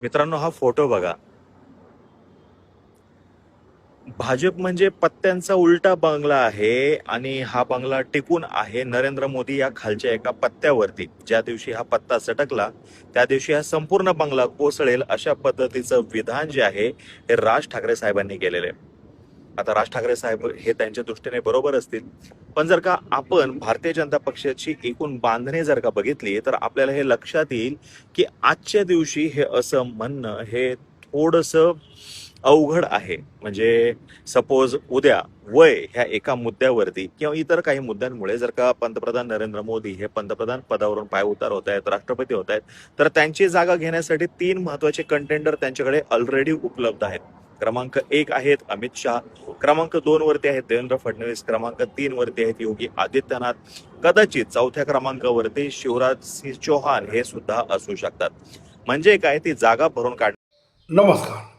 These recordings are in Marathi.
मित्रांनो, हा फोटो बघा. भाजप म्हणजे पत्त्यांचा उलटा बंगला आहे आणि हा बंगला टिकून आहे नरेंद्र मोदी या खालच्या एका पत्त्यावरती. ज्या दिवशी हा पत्ता सटकला त्या दिवशी हा संपूर्ण बंगला कोसळेल अशा पद्धतीचं विधान जे आहे हे राज ठाकरे साहेबांनी केलेलं आहे. आता राज ठाकरे साहेब हे त्यांच्या दृष्टीने बरोबर असतील, पण जर का आपण भारतीय जनता पक्षाची एकूण बांधणी जर का बघितली तर आपल्याला हे लक्षात येईल की आजच्या दिवशी हे असं म्हणणं हे थोडंसं अवघड आहे. म्हणजे सपोज उद्या वय ह्या एका मुद्द्यावरती किंवा इतर काही मुद्द्यांमुळे जर का पंतप्रधान नरेंद्र मोदी हे पंतप्रधान पदावरून पायउतार होत आहेत, राष्ट्रपती होत आहेत, तर त्यांची जागा घेण्यासाठी 3 महत्वाचे कंटेंडर त्यांच्याकडे ऑलरेडी उपलब्ध आहेत. क्रमांक 1 आहेत अमित शहा, क्रमांक 2 वरती आहेत देवेंद्र फडणवीस, क्रमांक 3 वरती आहेत योगी आदित्यनाथ, कदाचित चौथ्या क्रमांकावरती शिवराज सिंह चौहान हे सुद्धा असू शकतात. म्हणजे काय, ती जागा भरून काढ. नमस्कार.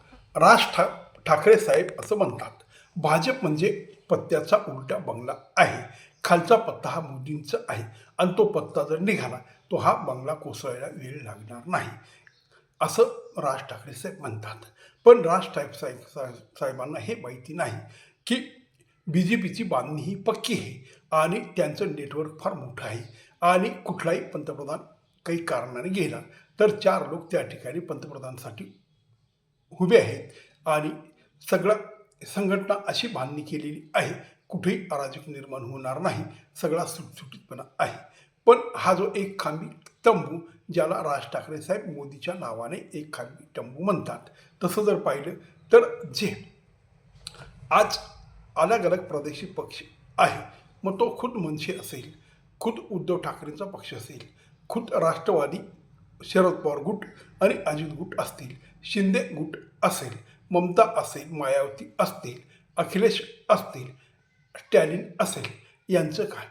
ठाकरे साहेब असं म्हणतात, भाजप म्हणजे पत्त्याचा उलटा बंगला आहे. खालचा पत्ता हा मोदींचा आहे आणि तो पत्ता जर निघाला तो हा बंगला कोसळायला वेळ लागणार नाही, असं राज ठाकरे साहेब म्हणतात. पण साहेबांना हे माहिती नाही की बी जे पीची बांधणी ही पक्की आहे आणि त्यांचं नेटवर्क फार मोठं आहे आणि कुठलाही पंतप्रधान काही कारणाने गेला तर 4 लोक त्या ठिकाणी पंतप्रधानासाठी उभे आहेत आणि सगळं संघटना अशी बांधणी केलेली आहे, कुठेही अराजक निर्माण होणार नाही, सगळा सुटसुटीतपणा आहे. पण हा जो एक खांबी तंबू, ज्याला राज ठाकरे साहेब मोदीच्या नावाने एक खांबी तंबू म्हणतात, तसं जर पाहिलं तर जे आज अलग अलग प्रादेशिक पक्ष आहे, मग तो खुद मनसे असेल, खुद उद्धव ठाकरेंचा पक्ष असेल, खुद राष्ट्रवादी शरद पवार गुट आणि अजित गुट असतील, शिंदे गुट असेल, ममता असेल, मायावती असतील, अखिलेश असतील, स्टॅलिन असेल, यांचं काय?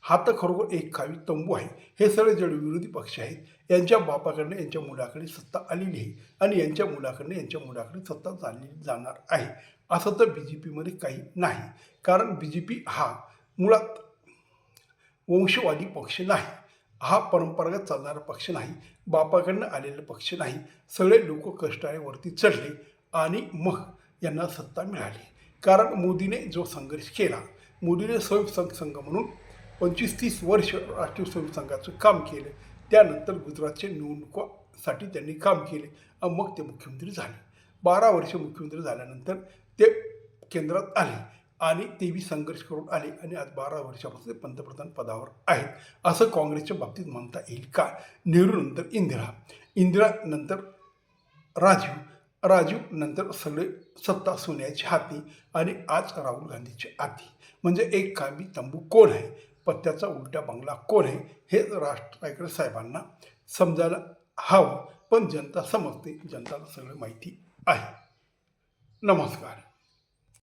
हा तर खरोखर एक खावी तंबू आहे. हे सगळे जे विरोधी पक्ष आहेत, यांच्या बापाकडनं यांच्या मुलाकडे सत्ता आलेली आहे आणि यांच्या मुलाकडनं यांच्या मुलाकडे सत्ता जाणार आहे. असं तर बी जे पीमध्ये काही नाही. कारण बी जे पी हा मुळात वंशवादी पक्ष नाही, हा परंपरागत चालणारा पक्ष नाही, बापाकडनं आलेला पक्ष नाही. सगळे लोक कष्टाळ्यावरती चढले आणि मग यांना सत्ता मिळाली. कारण मोदीने जो संघर्ष केला, मोदीने स्वयंसेवक संघ म्हणून 25-30 वर्ष राष्ट्रीय स्वयंसेवक संघाचं काम केलं. त्यानंतर गुजरातच्या निवडणुकासाठी त्यांनी काम केले आणि मग ते मुख्यमंत्री झाले. 12 वर्ष मुख्यमंत्री झाल्यानंतर ते केंद्रात आले आणि तेही संघर्ष करून आले आणि आज 12 वर्षापासून ते पंतप्रधान पदावर आहेत, असं काँग्रेसच्या बाबतीत म्हणता येईल का? नेहरू नंतर इंदिरा नंतर राजीव नंतर सगळे सत्ता सोनियाच्या हाती आणि आज राहुल गांधीच्या हाती. म्हणजे एक खांबी तंबू कोण आहे, पत्त्याचा उलटा बंगला कोण आहे, हे राज ठाकरे साहेबांना समजायला हवं. पण जनता समजते, जनताला सगळं माहिती आहे. नमस्कार.